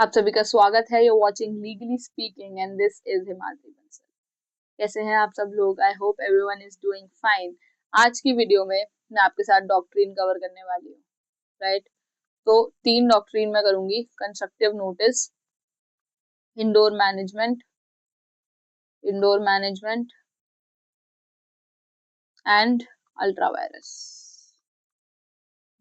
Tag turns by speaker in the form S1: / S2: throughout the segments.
S1: आप सभी का स्वागत है। You watching legally speaking and this is Himadri Bansal. कैसे हैं आप सब लोग? I hope everyone is doing fine. आज की वीडियो में मैं आपके साथ डॉक्ट्रिन कवर करने वाली हूँ, राइट? तो 3 डॉक्ट्रिन मैं करूंगी: constructive notice, indoor management and ultra vires.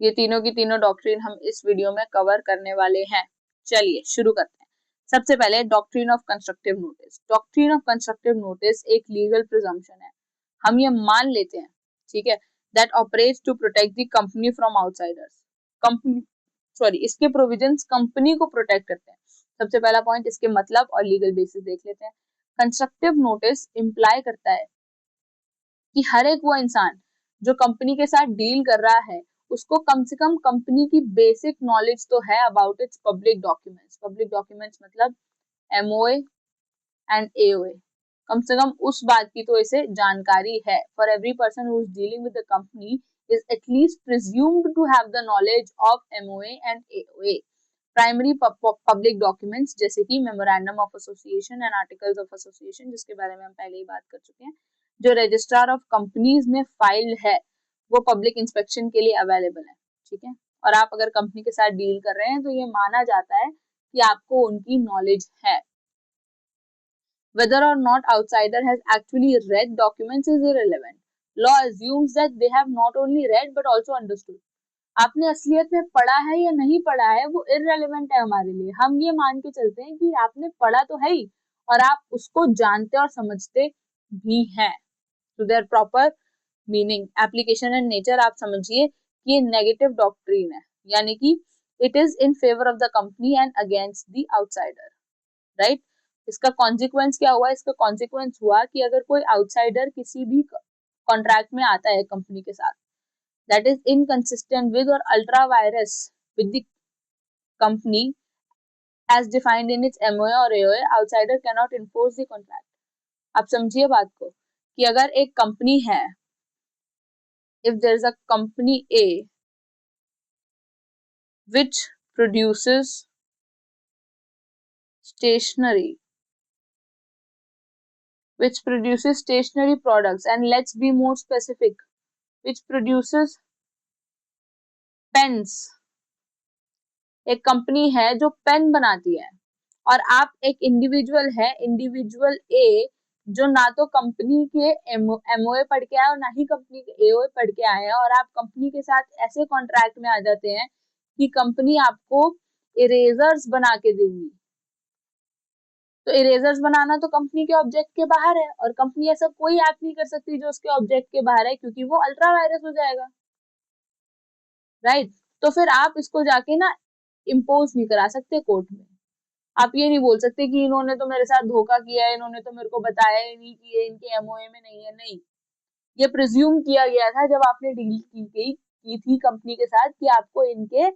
S1: ये तीनों की तीनों डॉक्ट्रिन हम इस वीडियो में कवर करने वाले हैं। चलिए शुरू करते हैं। सबसे पहले doctrine of constructive notice. Doctrine of constructive notice एक लीगल प्रिजम्पशन है। हम ये मान लेते हैं, ठीक है, that operates to protect the company from outsiders. इसके प्रोविजंस कंपनी को प्रोटेक्ट करते हैं। सबसे पहला पॉइंट, इसके मतलब और लीगल बेसिस देख लेते हैं। कंस्ट्रक्टिव नोटिस इंप्लाई करता है कि हर एक वो इंसान जो कंपनी के साथ डील कर रहा है उसको कम से कम कंपनी की बेसिक नॉलेज तो है about its public documents. Public documents मतलब एमओए एंड एओए। कम से कम उस बात की तो इसे जानकारी है। For every person who is dealing with the company is at least presumed to have the knowledge of MOA and AOA. Primary public documents जैसे कि memorandum of association and articles of association, जिसके बारे में हम पहले ही बात कर चुके हैं, जो रजिस्ट्रार ऑफ कंपनीज में फाइल्ड है, वो पब्लिक इंस्पेक्शन के लिए अवेलेबल है, ठीक है। और आप अगर कंपनी के साथ डील कर रहे हैं तो ये माना जाता है कि आपको उनकी नॉलेज है। Whether or not outsider has actually read documents is irrelevant. Law assumes that they have not only read but also understood. आपने असलियत में पढ़ा है या नहीं पढ़ा है वो इररेलेवेंट है हमारे लिए। हम ये मान के चलते हैं कि आपने पढ़ा तो है ही और आप उसको जानते और समझते भी हैं। तो there proper meaning, application and nature आप समझिए कि ये नेगेटिव डॉक्ट्रिन है, यानी कि it is in favour of the company and against the outsider, right? इसका कॉन्सिक्वेंस क्या हुआ? इसका कॉन्सिक्वेंस हुआ कि अगर कोई आउटसाइडर किसी भी कॉन्ट्रैक्ट में आता है कंपनी के साथ that is inconsistent with or ultra virus with the company as defined in its MOA or AOA, outsider cannot enforce the contract. आप समझिए बात को कि अगर एक कंपनी है, if there is a company A which produces stationery products, and let's be more specific, which produces pens, एक company है जो पेन बनाती है, और आप एक इंडिविजुअल है, इंडिविजुअल ए, जो ना तो कंपनी के एमओए पढ़ के आए और ना ही कंपनी के एओए पढ़ के आए हैं, और आप कंपनी के साथ ऐसे कॉन्ट्रैक्ट में आ जाते हैं कि कंपनी आपको इरेजर्स बना के देगी। तो इरेजर्स बनाना तो कंपनी के ऑब्जेक्ट के बाहर है, और कंपनी ऐसा कोई एक्ट नहीं कर सकती जो उसके ऑब्जेक्ट के बाहर है, क्योंकि वो अल्ट्रा वायरस हो जाएगा, राइट? तो फिर आप इसको जाके ना इम्पोज नहीं करा सकते कोर्ट में। आप ये नहीं बोल सकते कि इन्होंने तो मेरे साथ धोखा किया है, इन्होंने तो मेरे को बताया ही नहीं कि ये इनके एमओए में नहीं है। नहीं, ये प्रिज्यूम किया गया था जब आपने डील की थी कंपनी के साथ कि आपको इनके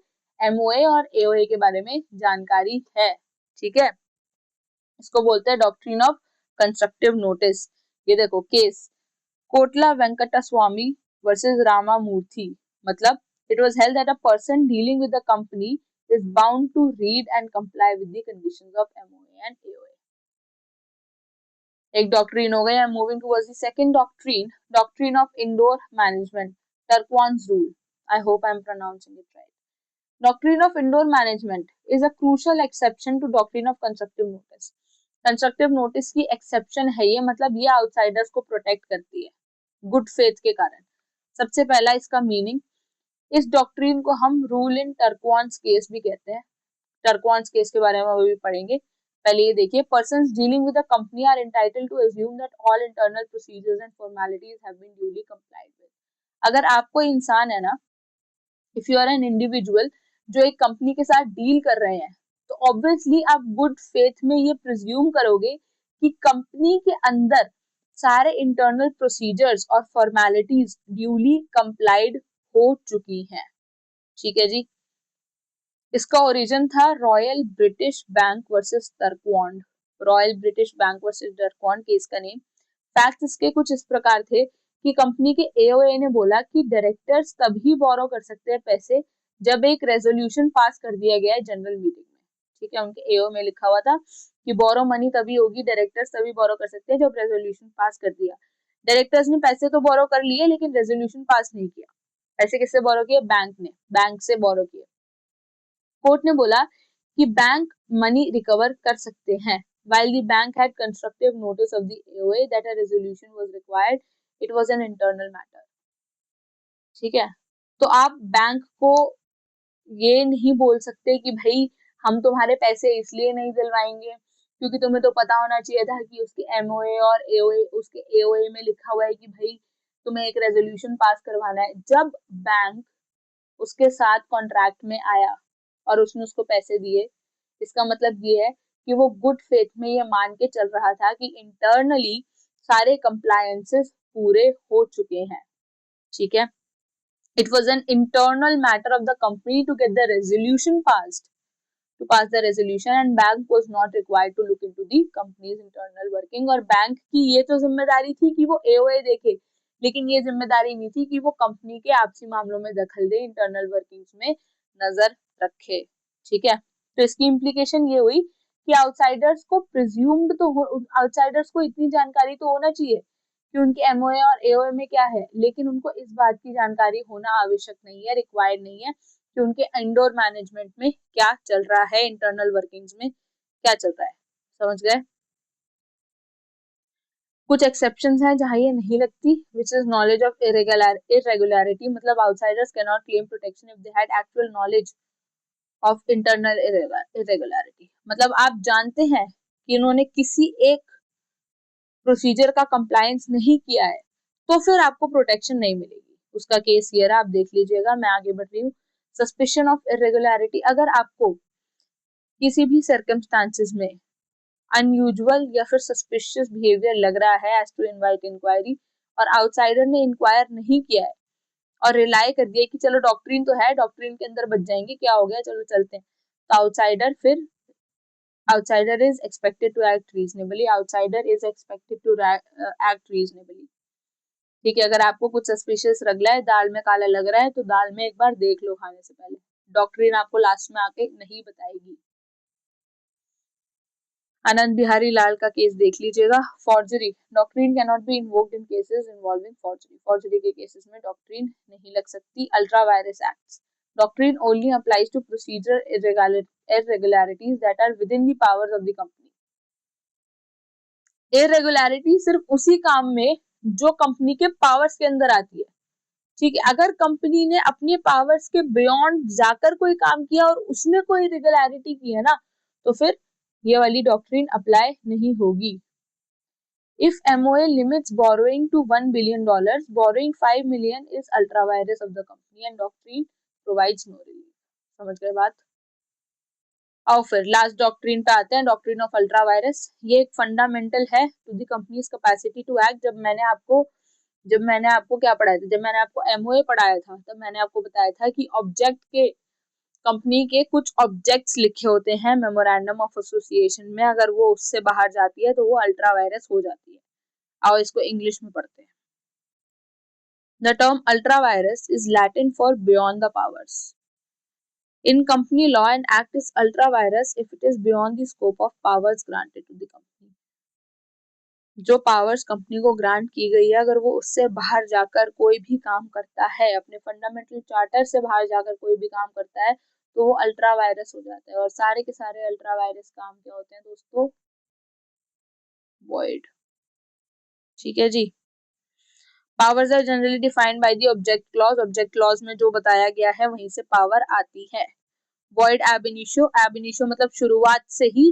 S1: एमओए और एओए के बारे में जानकारी है, ठीक है। इसको बोलते हैं डॉक्ट्रिन ऑफ कंस्ट्रक्टिव नोटिस। ये देखो केस कोटला वेंकटा स्वामी वर्सेस रामामूर्ति, मतलब it was held that a person dealing with the company is bound to read and comply with the conditions of MOA and AOA. एक डॉक्ट्रिन हो गया। Moving towards the second doctrine, doctrine of indoor management, Turquand's rule. I hope I am pronouncing it right. Doctrine of indoor management is a crucial exception to doctrine of constructive notice. Constructive notice की exception है ये, मतलब ये outsiders को protect करती है good faith के कारण। सबसे पहला इसका मीनिंग, इस डॉक्ट्रिन को हम रूल इन टर्कवान्स केस भी कहते हैं। टर्कवान्स केस के बारे में वो भी पढ़ेंगे। पहले ये देखिए, persons dealing with a company are entitled to assume that all internal procedures and formalities have been duly complied with. अगर आप कोई इंसान है ना, if you are an individual जो एक कंपनी के साथ डील कर रहे हैं, तो ऑब्वियसली आप गुड फेथ में ये प्रिज्यूम करोगे कि कंपनी के अंदर सारे इंटरनल प्रोसीजर्स और फॉर्मेलिटीज ड्यूली कंप्लाइड हो चुकी हैं, ठीक है जी। इसका ओरिजिन था royal British bank versus Turquand. Royal British bank versus Turquand case का नेम। फैक्ट्स इसके कुछ इस प्रकार थे कि कंपनी के एओए ने बोला कि डायरेक्टर्स तभी बोरो कर सकते हैं पैसे जब एक रेजोल्यूशन पास कर दिया गया है जनरल मीटिंग में। ठीक है, उनके एओ में लिखा हुआ था कि बोरो मनी तभी होगी, डायरेक्टर्स तभी बोरो कर सकते हैं जब रेजोल्यूशन पास कर दिया। डायरेक्टर्स ने पैसे तो बोरो कर लिए लेकिन रेजोल्यूशन पास नहीं किया। पैसे किससे बोरो किए? बैंक ने, बैंक से बोरो किए। कोर्ट ने बोला कि बैंक मनी रिकवर कर सकते हैं। While the bank had constructive notice of the AOA that a resolution was required, it was an internal matter. ठीक है, तो आप बैंक को ये नहीं बोल सकते कि भाई हम तुम्हारे पैसे इसलिए नहीं दिलवाएंगे क्योंकि तुम्हें तो पता होना चाहिए था कि उसके एमओए और एओए, उसके एओए में लिखा हुआ है कि भाई तुम्हें एक रेजोल्यूशन पास करवाना है। जब बैंक उसके साथ कॉन्ट्रैक्ट में आया और उसने उसको पैसे दिए, इसका मतलब ये है कि वो गुड फेथ में ये मान के चल रहा था कि इंटरनली सारे कंप्लायंसेस पूरे हो चुके हैं। ठीक है, it was an internal matter of the company to get the resolution passed, to pass the resolution, and bank was not required to look into the company's internal working। और bank की ये तो जिम्मेदारी थी कि वो एओए देखे, लेकिन ये जिम्मेदारी नहीं थी कि वो कंपनी के आपसी मामलों में दखल दे, इंटरनल वर्किंग्स में नजर रखे। ठीक है, तो इसकी इम्प्लीकेशन ये हुई कि आउटसाइडर्स को प्रिज्यूम्ड तो आउटसाइडर्स को इतनी जानकारी तो होना चाहिए कि उनके एमओए और एओए में क्या है, लेकिन उनको इस बात की जानकारी होना आवश्यक नहीं है, रिक्वायर्ड नहीं है कि उनके इंडोर मैनेजमेंट में क्या चल रहा है, इंटरनल वर्किंग्स में क्या चल रहा है। समझ गए? कुछ एक्सेप्शंस हैं जहां ये नहीं लगती, which is knowledge of irregularity, मतलब outsiders can not claim protection if they had actual knowledge of internal irregularity. मतलब आप जानते हैं कि इन्होंने किसी एक प्रोसीजर का कंप्लायंस नहीं किया है तो फिर आपको प्रोटेक्शन नहीं मिलेगी। उसका केस ये रहा, आप देख लीजिएगा, मैं आगे बढ़ रही हूँ। सस्पिशन ऑफ इरेगुलरिटी, अगर आपको किसी भी सर्कमस्टांसेस में अनयूजुअल या फिर सस्पिशियस बिहेवियर लग रहा है एज टू इनवाइट इंक्वायरी, और आउटसाइडर ने इंक्वायर नहीं किया है और रिलाई कर दिया कि चलो डॉक्ट्रिन तो है, डॉक्ट्रिन के अंदर बच जाएंगे, क्या हो गया, चलो चलते हैं, तो outsider is expected to act reasonably, outsider is expected to act reasonably। ठीक है, अगर आपको कुछ सस्पिशियस लग रहा है, दाल में काला लग रहा है, तो दाल में एक बार देख लो खाने से पहले, डॉक्ट्रिन आपको लास्ट में आके नहीं बताएगी। आनंद बिहारी लाल का केस देख लीजिएगा। Forgery, doctrine can not be invoked in cases involving forgery, forgery के केसेस में डॉक्ट्रिन नहीं लग सकती। Ultra vires acts, doctrine only applies to procedure irregularities that are within the powers of the company। Irregularity सिर्फ उसी काम में जो कंपनी के पावर्स के अंदर आती है। ठीक है, अगर कंपनी ने अपने पावर्स के बियॉन्ड जाकर कोई काम किया और उसमें कोई इरेगुलरिटी की है ना, तो फिर ये वाली डॉक्ट्रिन अप्लाई नहीं होगी। If MOA limits borrowing to $1 billion, borrowing $5 million is ultra virus of the company and doctrine provides no relief। समझ गए बात? आओ फिर लास्ट डॉक्ट्रिन पे आते हैं, डॉक्ट्रिन ऑफ अल्ट्रा वायरस। ये एक फंडामेंटल है to the company's capacity to act. जब मैंने आपको क्या पढ़ाया था, जब मैंने आपको एमओए पढ़ाया था, तब मैंने आपको बताया था कि ऑब्जेक्ट के, कंपनी के कुछ ऑब्जेक्ट्स लिखे होते हैं मेमोरेंडम ऑफ एसोसिएशन में, अगर वो उससे बाहर जाती है तो वो अल्ट्रा वायरस हो जाती है। आओ इसको इंग्लिश में पढ़ते हैं। The term ultra vires is Latin for beyond the powers. In company law, an act is ultra virus if it is beyond the scope of powers granted to the company। जो powers company को grant की गई है, अगर वो उससे बाहर जाकर कोई भी काम करता है, अपने फंडामेंटल चार्टर से बाहर जाकर कोई भी काम करता है, तो वो अल्ट्रा वायरस हो जाता है। और सारे के सारे अल्ट्रा वायरस काम क्या होते हैं दोस्तों? वॉइड। ठीक है जी। Powers are generally defined by the object clause. Object clause में जो बताया गया है वहीं से पावर आती है। Void ab initio, ab initio मतलब शुरुआत से ही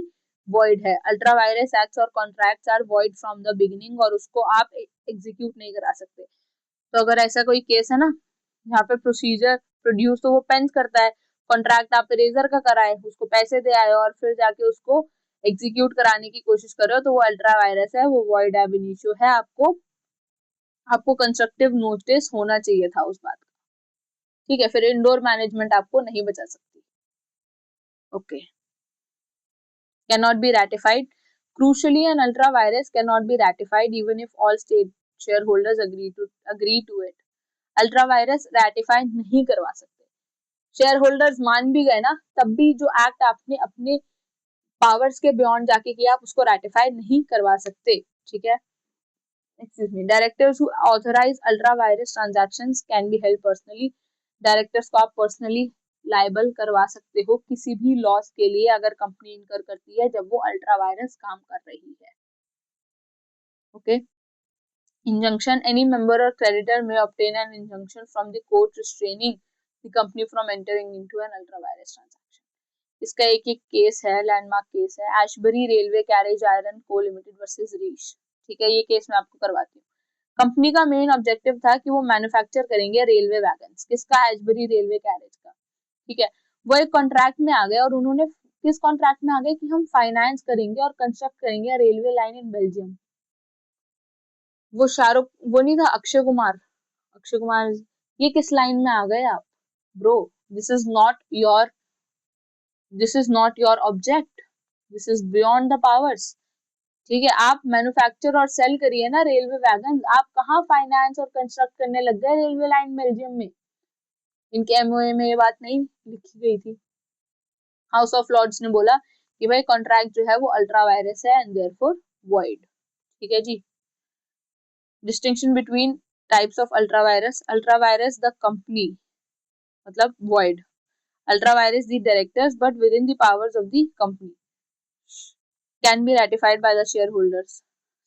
S1: वॉइड है। अल्ट्रा वायरस एक्ट्स और contracts are void from the beginning, और उसको आप एग्जीक्यूट नहीं करा सकते। तो अगर ऐसा कोई केस है ना जहाँ पे प्रोसीजर प्रोड्यूस, तो वो पेंस करता है, कॉन्ट्रैक्ट आप इरेजर का कराए, उसको पैसे दे आए और फिर जाके उसको एग्जीक्यूट कराने की कोशिश कर रहे हो, तो वो अल्ट्रा वायरस है, वो वॉइड ab initio है। आपको कंस्ट्रक्टिव नोटिस होना चाहिए था उस बात का। ठीक है, फिर इंडोर मैनेजमेंट आपको नहीं बचा सकती। Okay, cannot be ratified। Crucially, an ultra virus cannot be ratified even if all state shareholders agree to it। Ultra vires ratify नहीं करवा सकते। शेयर होल्डर्स मान भी गए ना, तब भी जो एक्ट आपने अपने पावर्स के बियॉन्ड जाके कि आप उसको रेटिफाई नहीं करवा सकते, ठीक है। Excuse me, directors who authorize ultra vires transactions can be held personally. Directors को आप पर्सनली लाइबल करवा सकते हो किसी भी लॉस के लिए अगर कंपनी इनकर करती है जब वो अल्ट्रा वायरस काम कर रही है, okay. Injunction: any member or creditor may obtain an injunction from the court restraining the company from entering into an ultra-virus transaction. इसका एक केस है, लैंडमार्क केस है, एशबरी रेलवे कैरेज आयरन को limited versus reach, ठीक है। ये case मैं आपको करवाती हूँ। कंपनी का मेन ऑब्जेक्टिव था कि वो मैन्युफैक्चर करेंगे रेलवे वैगन्स, किसका, एशबरी रेलवे कैरेज का, ठीक है। वो एक कॉन्ट्रैक्ट में आ गए और उन्होंने किस कॉन्ट्रैक्ट में आ गए कि हम फाइनेंस करेंगे और कंस्ट्रक्ट करेंगे रेलवे लाइन इन बेल्जियम। वो शाहरुख, वो नहीं था अक्षय कुमार, अक्षय कुमार, ये किस लाइन में आ गए आप bro? This is not your, this is not your object, this is beyond the powers, ठीक है। आप मैन्युफैक्चर और सेल करिए ना रेलवे वैगन, आप कहाँ फाइनेंस और कंस्ट्रक्ट करने लग गए रेलवे लाइन बेल्जियम में। इनके एमओए में ये बात नहीं लिखी गई थी। हाउस ऑफ लॉर्ड्स ने बोला कि भाई कॉन्ट्रैक्ट जो है वो अल्ट्रा वायरस है एंड देयरफॉर वॉइड, ठीक है जी। Distinction between types of ultra vires the company मतलब void, ultra virus the directors but within the powers of the company, can be ratified by the shareholders।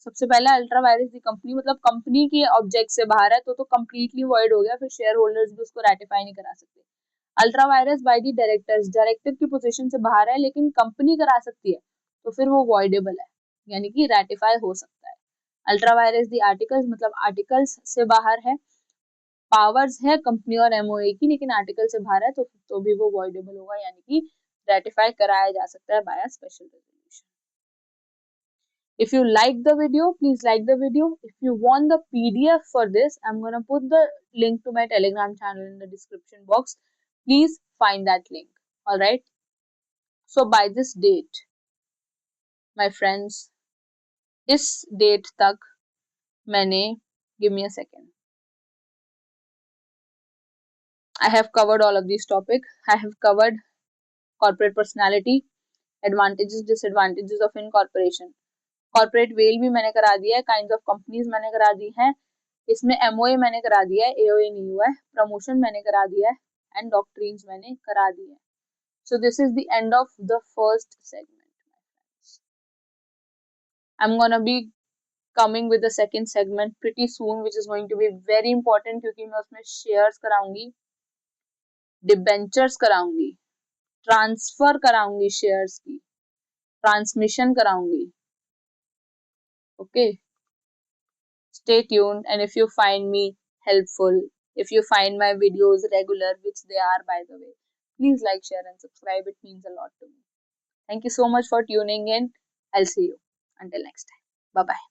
S1: सबसे पहले ultra vires दी company मतलब company के object से बाहर है तो completely void हो गया, फिर शेयर होल्डर्स भी उसको रेटिफाई नहीं करा सकते। Ultra vires by the directors, director की पोजीशन से बाहर है लेकिन कंपनी करा सकती है तो फिर वो वॉइडेबल है, यानी कि रेटिफाई हो सकता है। अल्ट्रा वायरस दी आर्टिकल्स मतलब आर्टिकल्स से बाहर है, पावर्स है कंपनी और एमओए की लेकिन आर्टिकल से बाहर है तो भी वो वॉइडेबल होगा, यानी कि रेटिफाई कराया जा सकता है by a special resolution. If you like the video, please like the video. If you want the PDF for this, I'm gonna put the link to my Telegram channel in the description box. Please find that link. All right. So by this date, my friends, इस date तक मैंने, give me a second, I have covered all of these topics. I have covered corporate personality, advantages, disadvantages of incorporation, corporate veil भी मैंने करा दिया है, kind of companies मैंने करा दी हैं, इसमें एमओए मैंने करा दिया है, एओए नहीं हुआ है, प्रमोशन मैंने करा दिया है एंड डॉक्ट्रिन्स मैंने करा दी है। So this is the end of the first segment. I am gonna be coming with the second segment pretty soon which is going to be very important क्योंकि मैं उसमें शेयर्स कराऊंगी, डिबेंचर्स कराऊंगी, transfer कराऊंगी shares की, transmission कराऊंगी, okay. Stay tuned, and if you find me helpful, if you find my videos regular, which they are by the way, please like, share and subscribe. It means a lot to me. Thank you so much for tuning in. I'll see you until next time. Bye bye.